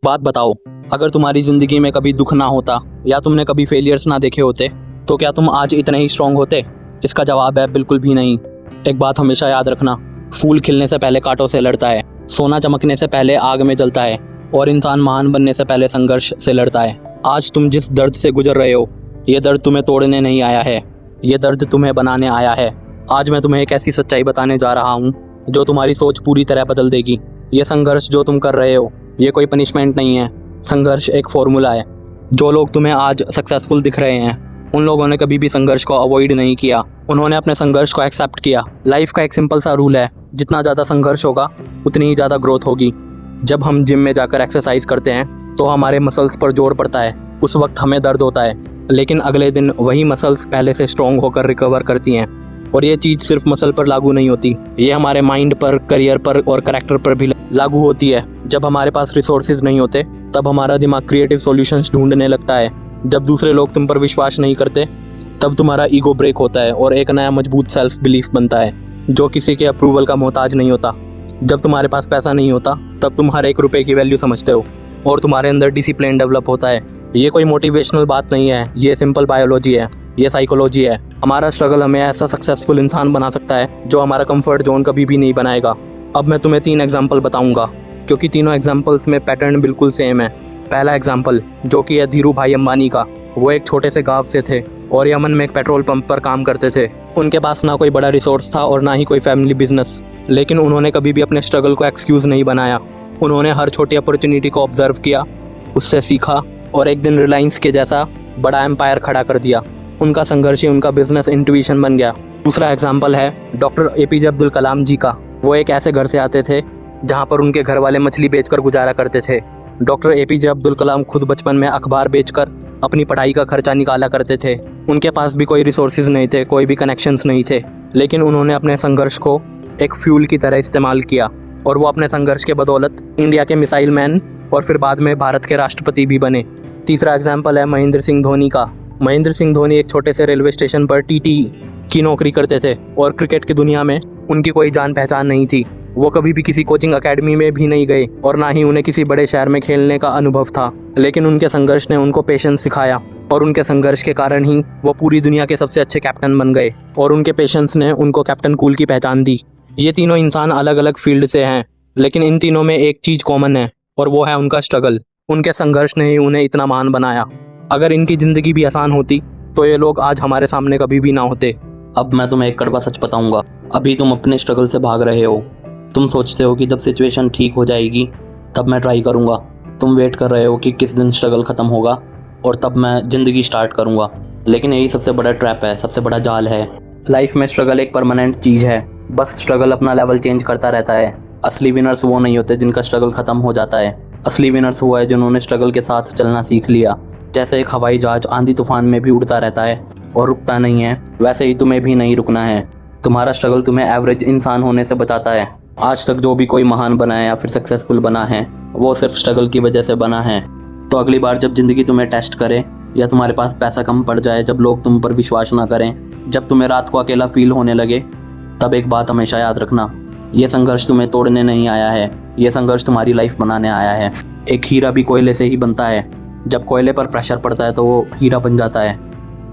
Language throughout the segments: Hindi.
बात बताओ, अगर तुम्हारी ज़िंदगी में कभी दुख ना होता या तुमने कभी फेलियर्स ना देखे होते तो क्या तुम आज इतने ही स्ट्रांग होते? इसका जवाब है बिल्कुल भी नहीं। एक बात हमेशा याद रखना, फूल खिलने से पहले कांटों से लड़ता है, सोना चमकने से पहले आग में जलता है और इंसान महान बनने से पहले संघर्ष से लड़ता है। आज तुम जिस दर्द से गुजर रहे हो, ये दर्द तुम्हें तोड़ने नहीं आया है, ये दर्द तुम्हें बनाने आया है। आज मैं तुम्हें एक ऐसी सच्चाई बताने जा रहा हूँ जो तुम्हारी सोच पूरी तरह बदल देगी। ये संघर्ष जो तुम कर रहे हो, ये कोई पनिशमेंट नहीं है। संघर्ष एक फॉर्मूला है। जो लोग तुम्हें आज सक्सेसफुल दिख रहे हैं, उन लोगों ने कभी भी संघर्ष को अवॉइड नहीं किया, उन्होंने अपने संघर्ष को एक्सेप्ट किया। लाइफ का एक सिंपल सा रूल है, जितना ज़्यादा संघर्ष होगा उतनी ही ज़्यादा ग्रोथ होगी। जब हम जिम में जाकर एक्सरसाइज करते हैं तो हमारे मसल्स पर जोर पड़ता है, उस वक्त हमें दर्द होता है, लेकिन अगले दिन वही मसल्स पहले से स्ट्रॉन्ग होकर रिकवर करती हैं। और ये चीज़ सिर्फ मसल पर लागू नहीं होती, ये हमारे माइंड पर, करियर पर और करैक्टर पर भी लागू होती है। जब हमारे पास रिसोर्सेज नहीं होते तब हमारा दिमाग क्रिएटिव सॉल्यूशंस ढूंढने लगता है। जब दूसरे लोग तुम पर विश्वास नहीं करते तब तुम्हारा ईगो ब्रेक होता है और एक नया मजबूत सेल्फ बिलीफ बनता है जो किसी के अप्रूवल का मोहताज नहीं होता। जब तुम्हारे पास पैसा नहीं होता तब तुम हर एक रुपए की वैल्यू समझते हो और तुम्हारे अंदर डिसिप्लिन डेवलप होता है। ये कोई मोटिवेशनल बात नहीं है, ये सिंपल बायोलॉजी है, ये साइकोलॉजी है। हमारा स्ट्रगल हमें ऐसा सक्सेसफुल इंसान बना सकता है जो हमारा कंफर्ट जोन कभी भी नहीं बनाएगा। अब मैं तुम्हें 3 एग्जाम्पल बताऊंगा क्योंकि तीनों एग्जाम्पल्स में पैटर्न बिल्कुल सेम है। पहला एग्जाम्पल जो कि है धीरू भाई अंबानी का। वो एक छोटे से गाँव से थे और यमन में एक पेट्रोल पंप पर काम करते थे। उनके पास ना कोई बड़ा रिसोर्स था और ना ही कोई फैमिली बिजनेस, लेकिन उन्होंने कभी भी अपने स्ट्रगल को एक्सक्यूज़ नहीं बनाया। उन्होंने हर छोटी अपॉर्चुनिटी को ऑब्जर्व किया, उससे सीखा और एक दिन रिलायंस के जैसा बड़ा एम्पायर खड़ा कर दिया। उनका संघर्ष ही उनका बिजनेस इंट्यूशन बन गया। दूसरा एग्जाम्पल है डॉक्टर APJ अब्दुल कलाम जी का। वो एक ऐसे घर से आते थे जहाँ पर उनके घर वाले मछली बेचकर गुजारा करते थे। डॉक्टर APJ अब्दुल कलाम खुद बचपन में अखबार बेचकर अपनी पढ़ाई का खर्चा निकाला करते थे। उनके पास भी कोई रिसोर्सेज नहीं थे, कोई भी कनेक्शंस नहीं थे, लेकिन उन्होंने अपने संघर्ष को एक फ्यूल की तरह इस्तेमाल किया और वो अपने संघर्ष के बदौलत इंडिया के मिसाइल मैन और फिर बाद में भारत के राष्ट्रपति भी बने। तीसरा एग्जाम्पल है महेंद्र सिंह धोनी का। महेंद्र सिंह धोनी एक छोटे से रेलवे स्टेशन पर TT की नौकरी करते थे और क्रिकेट की दुनिया में उनकी कोई जान पहचान नहीं थी। वो कभी भी किसी कोचिंग अकेडमी में भी नहीं गए और ना ही उन्हें किसी बड़े शहर में खेलने का अनुभव था, लेकिन उनके संघर्ष ने उनको पेशेंस सिखाया और उनके संघर्ष के कारण ही वो पूरी दुनिया के सबसे अच्छे कैप्टन बन गए और उनके पेशेंस ने उनको कैप्टन कूल की पहचान दी। ये तीनों इंसान अलग अलग फील्ड से हैं, लेकिन इन तीनों में एक चीज़ कॉमन है और वो है उनका स्ट्रगल। उनके संघर्ष ने ही उन्हें इतना महान बनाया। अगर इनकी ज़िंदगी भी आसान होती तो ये लोग आज हमारे सामने कभी भी ना होते। अब मैं तुम्हें एक कड़वा सच बताऊंगा। अभी तुम अपने स्ट्रगल से भाग रहे हो। तुम सोचते हो कि जब सिचुएशन ठीक हो जाएगी तब मैं ट्राई करूंगा। तुम वेट कर रहे हो कि किस दिन स्ट्रगल ख़त्म होगा और तब मैं ज़िंदगी स्टार्ट करूंगा, लेकिन यही सबसे बड़ा ट्रैप है, सबसे बड़ा जाल है। लाइफ में स्ट्रगल एक परमानेंट चीज़ है, बस स्ट्रगल अपना लेवल चेंज करता रहता है। असली विनर्स वो नहीं होते जिनका स्ट्रगल ख़त्म हो जाता है। असली विनर्स वो है जिन्होंने स्ट्रगल के साथ चलना सीख लिया। जैसे एक हवाई जहाज आंधी तूफान में भी उड़ता रहता है और रुकता नहीं है, वैसे ही तुम्हें भी नहीं रुकना है। तुम्हारा स्ट्रगल तुम्हें एवरेज इंसान होने से बचाता है। आज तक जो भी कोई महान बना है या फिर सक्सेसफुल बना है, वो सिर्फ स्ट्रगल की वजह से बना है। तो अगली बार जब ज़िंदगी तुम्हें टेस्ट करे या तुम्हारे पास पैसा कम पड़ जाए, जब लोग तुम पर विश्वास ना करें, जब तुम्हें रात को अकेला फील होने लगे, तब एक बात हमेशा याद रखना, ये संघर्ष तुम्हें तोड़ने नहीं आया है, ये संघर्ष तुम्हारी लाइफ बनाने आया है। एक हीरा भी कोयले से ही बनता है। जब कोयले पर प्रेशर पड़ता है तो वो हीरा बन जाता है।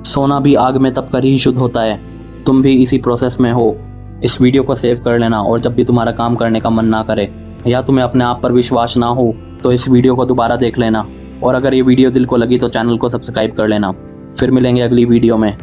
सोना भी आग में तप कर ही शुद्ध होता है। तुम भी इसी प्रोसेस में हो। इस वीडियो को सेव कर लेना और जब भी तुम्हारा काम करने का मन ना करे या तुम्हें अपने आप पर विश्वास ना हो तो इस वीडियो को दोबारा देख लेना। और अगर ये वीडियो दिल को लगी तो चैनल को सब्सक्राइब कर लेना। फिर मिलेंगे अगली वीडियो में।